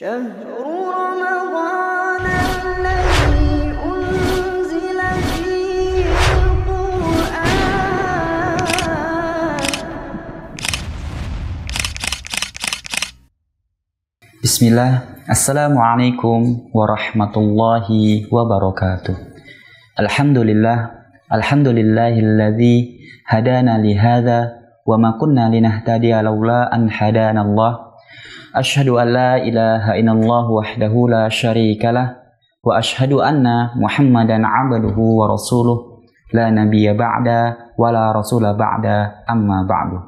شهر رمضان الذي أنزل فيه القرآن Bismillah, Assalamualaikum warahmatullahi wabarakatuh. Alhamdulillahilladzi hadana lihadza wa ma kunna linahtadiya laula an hadanallah. Asyhadu an la ilaha illallah wahdahu la syarikalah wa asyhadu anna Muhammadan abduhu wa rasuluh la nabiyya ba'da wa la rasula ba'da amma ba'du.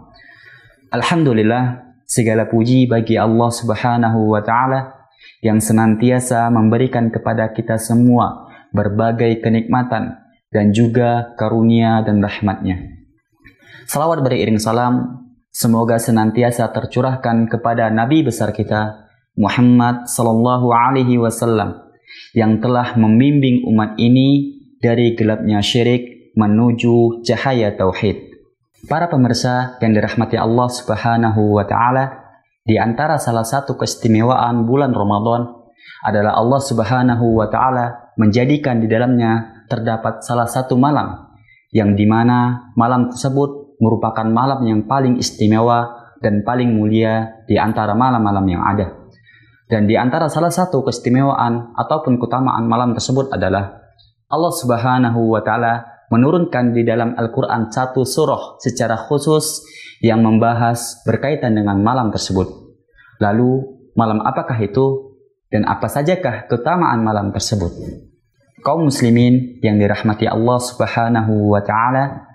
Alhamdulillah, segala puji bagi Allah Subhanahu wa Ta'ala yang senantiasa memberikan kepada kita semua berbagai kenikmatan dan juga karunia dan rahmat-Nya. Salawat beriring salam semoga senantiasa tercurahkan kepada Nabi besar kita Muhammad sallallahu alaihi wasallam yang telah membimbing umat ini dari gelapnya syirik menuju cahaya tauhid. Para pemirsa yang dirahmati Allah Subhanahu wa Ta'ala, di antara salah satu keistimewaan bulan Ramadan adalah Allah Subhanahu wa Ta'ala menjadikan di dalamnya terdapat salah satu malam yang dimana malam tersebut merupakan malam yang paling istimewa dan paling mulia di antara malam-malam yang ada. Dan di antara salah satu keistimewaan ataupun keutamaan malam tersebut adalah Allah Subhanahu wa Ta'ala menurunkan di dalam Al-Quran satu surah secara khusus yang membahas berkaitan dengan malam tersebut. Lalu, malam apakah itu dan apa sajakah keutamaan malam tersebut? Kaum muslimin yang dirahmati Allah Subhanahu wa Ta'ala,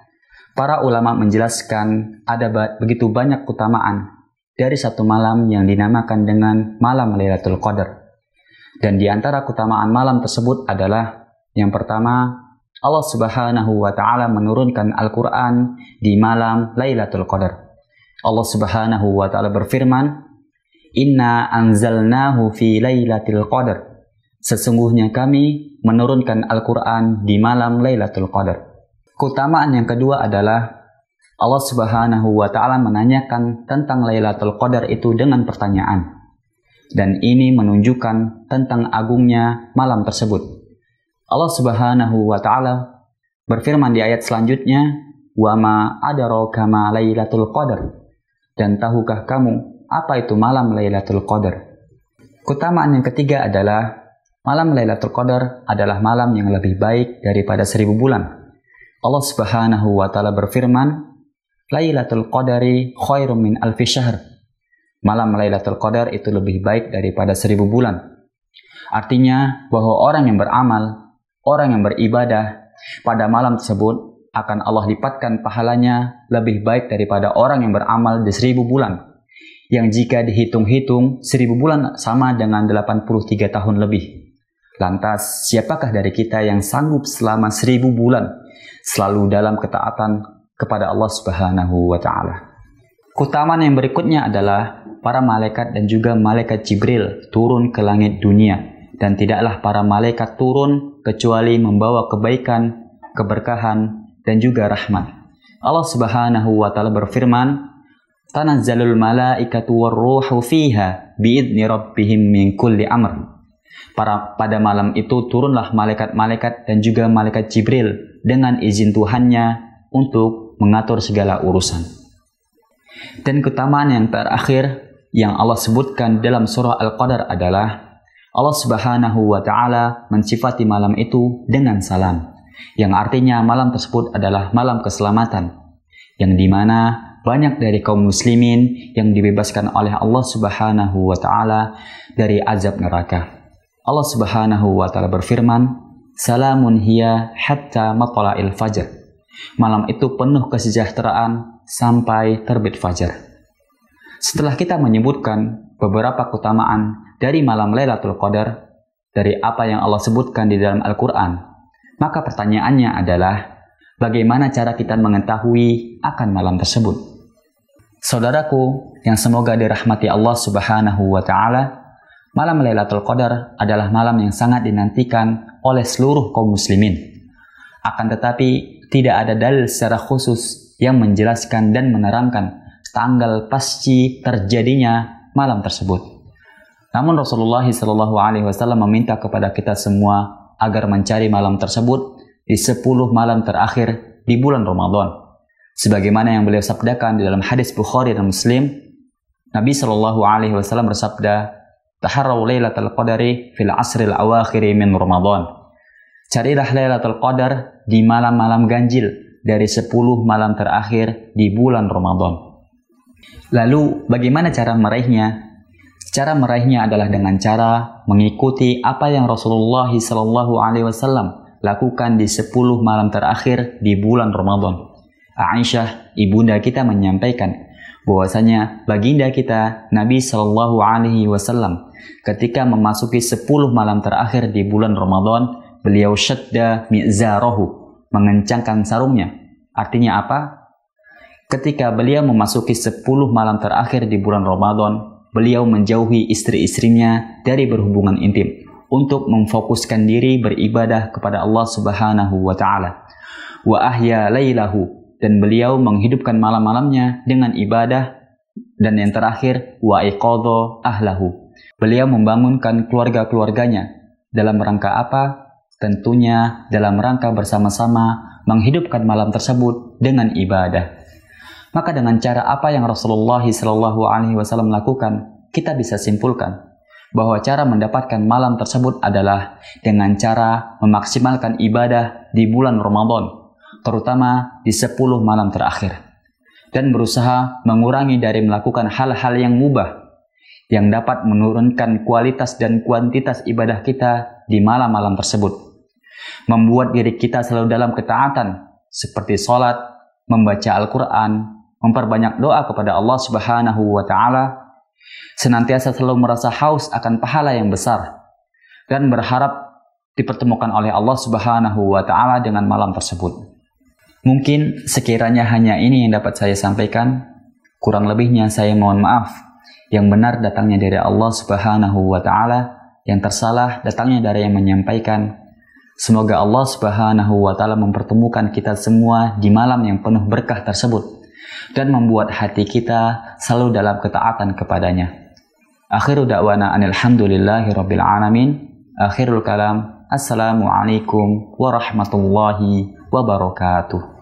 para ulama menjelaskan ada begitu banyak keutamaan dari satu malam yang dinamakan dengan malam Lailatul Qadar. Dan di antara keutamaan malam tersebut adalah yang pertama, Allah Subhanahu wa Ta'ala menurunkan Al-Quran di malam Lailatul Qadar. Allah Subhanahu wa Ta'ala berfirman, Inna anzalnahu fi Lailatul Qadar. Sesungguhnya kami menurunkan Al-Quran di malam Lailatul Qadar. Keutamaan yang kedua adalah Allah Subhanahu wa Ta'ala menanyakan tentang Lailatul Qadar itu dengan pertanyaan. Dan ini menunjukkan tentang agungnya malam tersebut. Allah Subhanahu wa Ta'ala berfirman di ayat selanjutnya, "Wa ma adraka ma Lailatul Qadar." Dan tahukah kamu apa itu malam Lailatul Qadar? Keutamaan yang ketiga adalah malam Lailatul Qadar adalah malam yang lebih baik daripada 1000 bulan. Allah Subhanahu wa Ta'ala berfirman, "Lailatul Qadari khairum min alfi syahr." Malam Lailatul Qadar itu lebih baik daripada 1000 bulan. Artinya bahwa orang yang beramal, orang yang beribadah pada malam tersebut akan Allah lipatkan pahalanya lebih baik daripada orang yang beramal di 1000 bulan. Yang jika dihitung-hitung 1000 bulan sama dengan 83 tahun lebih. Lantas siapakah dari kita yang sanggup selama 1000 bulan selalu dalam ketaatan kepada Allah Subhanahu wa Ta'ala? Keutamaan yang berikutnya adalah para malaikat dan juga malaikat Jibril turun ke langit dunia. Dan tidaklah para malaikat turun kecuali membawa kebaikan, keberkahan, dan juga rahmat. Allah Subhanahu wa Ta'ala berfirman, "Tanazzalul malaikatu warruhu fiha biidzni rabbihim min kulli amr." Pada malam itu turunlah malaikat-malaikat dan juga malaikat Jibril dengan izin Tuhannya untuk mengatur segala urusan. Dan keutamaan yang terakhir yang Allah sebutkan dalam surah Al-Qadar adalah Allah Subhanahu wa Ta'ala mensifati malam itu dengan salam, yang artinya malam tersebut adalah malam keselamatan, yang dimana banyak dari kaum muslimin yang dibebaskan oleh Allah Subhanahu wa Ta'ala dari azab neraka. Allah Subhanahu wa Ta'ala berfirman, "Salamun hiya hatta matla'il fajr." Malam itu penuh kesejahteraan sampai terbit fajar. Setelah kita menyebutkan beberapa keutamaan dari malam Lailatul Qadar, dari apa yang Allah sebutkan di dalam Al-Quran, maka pertanyaannya adalah, bagaimana cara kita mengetahui akan malam tersebut? Saudaraku yang semoga dirahmati Allah Subhanahu wa Ta'ala, malam Lailatul Qadar adalah malam yang sangat dinantikan oleh seluruh kaum muslimin. Akan tetapi, tidak ada dalil secara khusus yang menjelaskan dan menerangkan tanggal pasti terjadinya malam tersebut. Namun Rasulullah SAW meminta kepada kita semua agar mencari malam tersebut di 10 malam terakhir di bulan Ramadan. Sebagaimana yang beliau sabdakan di dalam hadis Bukhari dan Muslim, Nabi SAW bersabda, "Taharraw lailatul qadari fil asril awakhiri min Ramadan." Carilah Lailatul Qadar di malam-malam ganjil dari 10 malam terakhir di bulan Ramadan. Lalu bagaimana cara meraihnya? Cara meraihnya adalah dengan cara mengikuti apa yang Rasulullah SAW lakukan di 10 malam terakhir di bulan Ramadan. Aisyah, ibunda kita, menyampaikan bahwasanya baginda kita Nabi SAW ketika memasuki 10 malam terakhir di bulan Ramadan, beliau syadda mi'zarahu, mengencangkan sarungnya. Artinya apa? Ketika beliau memasuki 10 malam terakhir di bulan Ramadan, beliau menjauhi istri-istrinya dari berhubungan intim untuk memfokuskan diri beribadah kepada Allah Subhanahu wa taala. Wa ahya lailahu, dan beliau menghidupkan malam-malamnya dengan ibadah. Dan yang terakhir, wa iqadha ahlahu, beliau membangunkan keluarga-keluarganya. Dalam rangka apa? Tentunya dalam rangka bersama-sama menghidupkan malam tersebut dengan ibadah. Maka dengan cara apa yang Rasulullah SAW lakukan, kita bisa simpulkan bahwa cara mendapatkan malam tersebut adalah dengan cara memaksimalkan ibadah di bulan Ramadan, terutama di 10 malam terakhir, dan berusaha mengurangi dari melakukan hal-hal yang mubah yang dapat menurunkan kualitas dan kuantitas ibadah kita di malam-malam tersebut. Membuat diri kita selalu dalam ketaatan seperti sholat, membaca Al-Quran, memperbanyak doa kepada Allah Subhanahu wa taala, senantiasa selalu merasa haus akan pahala yang besar dan berharap dipertemukan oleh Allah Subhanahu wa taala dengan malam tersebut. Mungkin sekiranya hanya ini yang dapat saya sampaikan, kurang lebihnya saya mohon maaf. Yang benar datangnya dari Allah Subhanahu wa taala, yang tersalah datangnya dari yang menyampaikan. Semoga Allah Subhanahu wa taala mempertemukan kita semua di malam yang penuh berkah tersebut dan membuat hati kita selalu dalam ketaatan kepadanya. Akhiru da'wana alhamdulillahi rabbil alamin. Akhirul kalam. Assalamualaikum warahmatullahi wabarakatuh.